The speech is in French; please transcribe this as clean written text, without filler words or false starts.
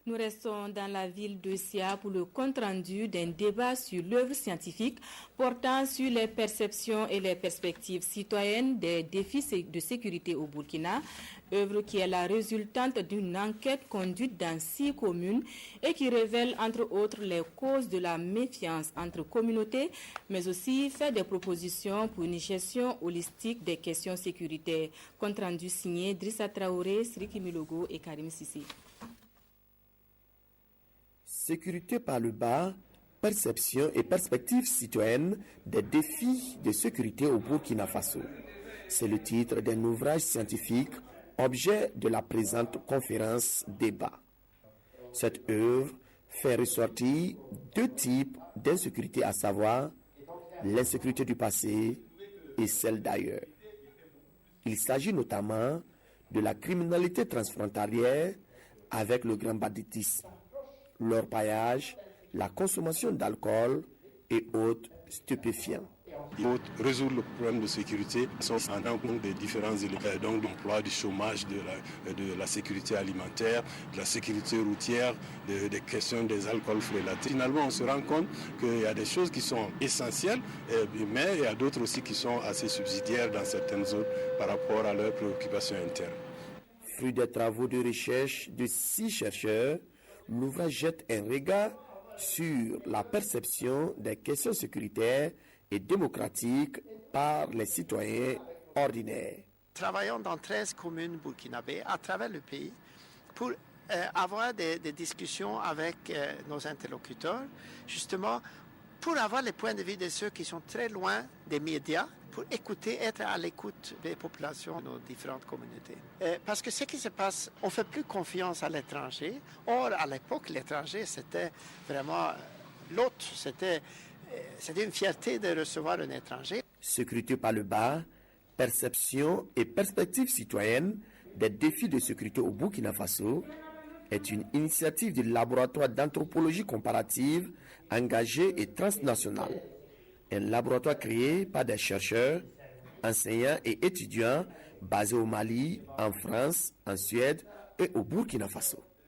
Nous restons dans la ville de Sia pour le compte-rendu d'un débat sur l'œuvre scientifique portant sur les perceptions et les perspectives citoyennes des défis de sécurité au Burkina, œuvre qui est la résultante d'une enquête conduite dans 6 communes et qui révèle entre autres les causes de la méfiance entre communautés, mais aussi fait des propositions pour une gestion holistique des questions sécuritaires. Compte-rendu signé Drissa Traoré, Sriki Milogo et Karim Sissi. Sécurité par le bas, perception et perspectives citoyennes des défis de sécurité au Burkina Faso. C'est le titre d'un ouvrage scientifique, objet de la présente conférence débat. Cette œuvre fait ressortir 2 types d'insécurité, à savoir l'insécurité du passé et celle d'ailleurs. Il s'agit notamment de la criminalité transfrontalière avec le grand banditisme, l'orpaillage, la consommation d'alcool et autres stupéfiants. Pour résoudre le problème de sécurité, sont en compte des différents éléments, donc l'emploi, du chômage, de la sécurité alimentaire, de la sécurité routière, des questions des alcools relatifs. Finalement, on se rend compte qu'il y a des choses qui sont essentielles, mais il y a d'autres aussi qui sont assez subsidiaires dans certaines zones par rapport à leurs préoccupations internes. Fruit des travaux de recherche de 6 chercheurs, l'ouvrage jette un regard sur la perception des questions sécuritaires et démocratiques par les citoyens ordinaires. Travaillons dans 13 communes burkinabées à travers le pays pour avoir des discussions avec nos interlocuteurs, justement pour avoir les points de vue de ceux qui sont très loin des médias, pour écouter, être à l'écoute des populations de nos différentes communautés. Parce que ce qui se passe, on ne fait plus confiance à l'étranger. Or, à l'époque, l'étranger, c'était vraiment l'autre. C'était une fierté de recevoir un étranger. Sécurité par le bas, perception et perspective citoyenne des défis de sécurité au Burkina Faso est une initiative du laboratoire d'anthropologie comparative engagé et transnational. Un laboratoire créé par des chercheurs, enseignants et étudiants basés au Mali, en France, en Suède et au Burkina Faso.